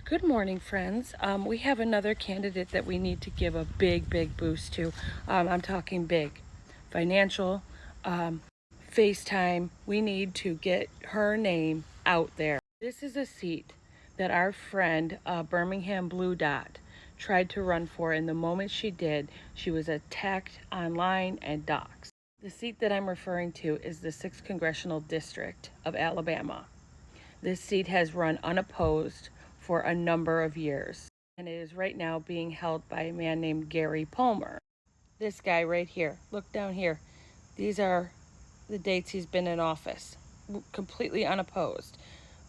Good morning, friends. We have another candidate that we need to give a big boost to. I'm talking big. Financial, FaceTime. We need to get her name out there. This is a seat that our friend, Birmingham Blue Dot, tried to run for, and the moment she did, she was attacked online and doxxed. The seat that I'm referring to is the 6th Congressional District of Alabama. This seat has run unopposed for a number of years, and it is right now being held by a man named Gary Palmer. This guy right here, look down here. These are the dates he's been in office, completely unopposed.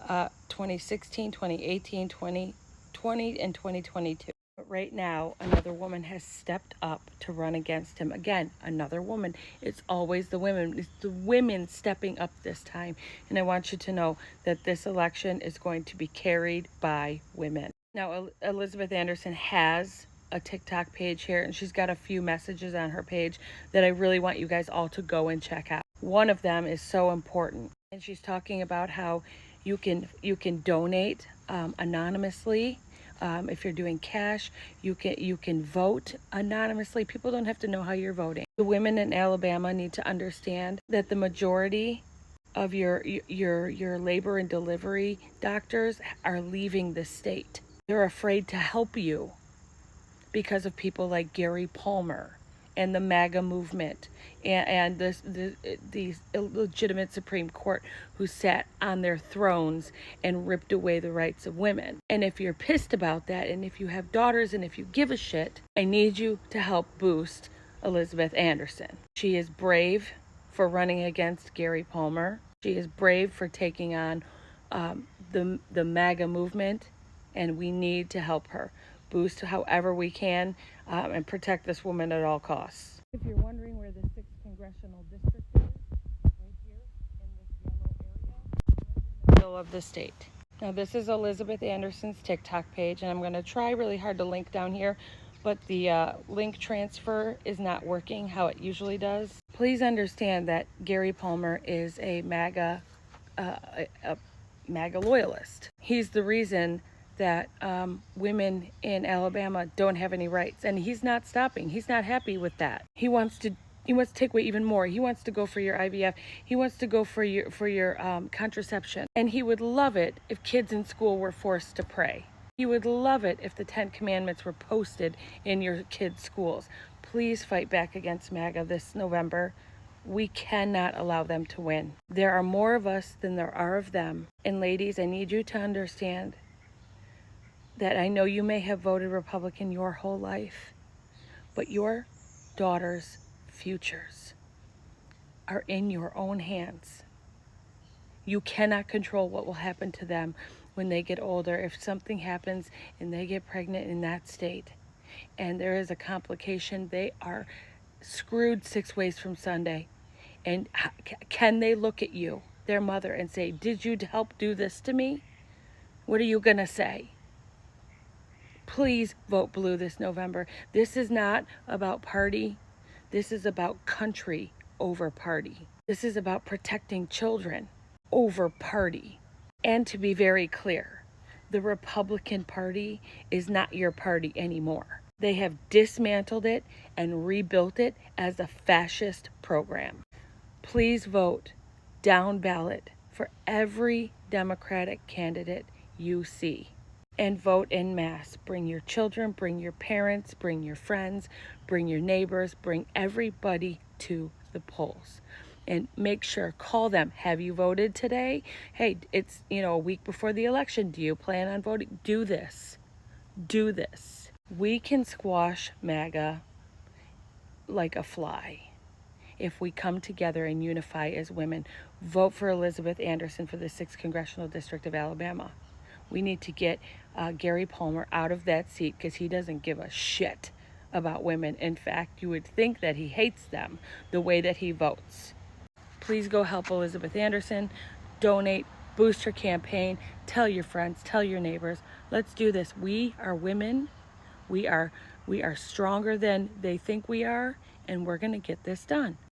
2016, 2018, 2020, and 2022. But right now, another woman has stepped up to run against him. Again, another woman. It's always the women. It's the women stepping up this time. And I want you to know that this election is going to be carried by women. Now, Elizabeth Anderson has a TikTok page here, and she's got a few messages on her page that I really want you guys all to go and check out. One of them is so important, and she's talking about how you can donate anonymously. If you're doing cash, you can vote anonymously. People don't have to know how you're voting. The women in Alabama need to understand that the majority of your labor and delivery doctors are leaving the state. They're afraid to help you because of people like Gary Palmer and the MAGA movement and the illegitimate Supreme Court who sat on their thrones and ripped away the rights of women. And if you're pissed about that, and if you have daughters, and if you give a shit, I need you to help boost Elizabeth Anderson. She is brave for running against Gary Palmer. She is brave for taking on the MAGA movement, and we need to help her boost however we can and protect this woman at all costs. If you're wondering where the 6th Congressional District is, right here in this yellow area, in the middle of the state. Now, this is Elizabeth Anderson's TikTok page, and I'm going to try really hard to link down here, but the link transfer is not working how it usually does. Please understand that Gary Palmer is a MAGA loyalist. He's the reason that women in Alabama don't have any rights, and he's not stopping. He's not happy with that. He wants to take away even more. He wants to go for your IVF. He wants to go for your contraception, and he would love it if kids in school were forced to pray. He would love it if the 10 Commandments were posted in your kids' schools. Please fight back against MAGA this November. We cannot allow them to win. There are more of us than there are of them. And ladies, I need you to understand that I know you may have voted Republican your whole life, but your daughters' futures are in your own hands. You cannot control what will happen to them when they get older. If something happens and they get pregnant in that state and there is a complication, they are screwed 6 ways from Sunday. And can they look at you, their mother, and say, "Did you help do this to me?" What are you going to say? Please vote blue this November. This is not about party. This is about country over party. This is about protecting children over party. And to be very clear, the Republican Party is not your party anymore. They have dismantled it and rebuilt it as a fascist program. Please vote down ballot for every Democratic candidate you see. And vote en masse. Bring your children, bring your parents, bring your friends, bring your neighbors, bring everybody to the polls. And make sure, call them. Have you voted today? Hey, it's, a week before the election. Do you plan on voting? Do this. Do this. We can squash MAGA like a fly if we come together and unify as women. Vote for Elizabeth Anderson for the 6th Congressional District of Alabama. We need to get Gary Palmer out of that seat because he doesn't give a shit about women. In fact, you would think that he hates them the way that he votes. Please go help Elizabeth Anderson. Donate, boost her campaign. Tell your friends, tell your neighbors. Let's do this. We are women. We are stronger than they think we are, and we're going to get this done.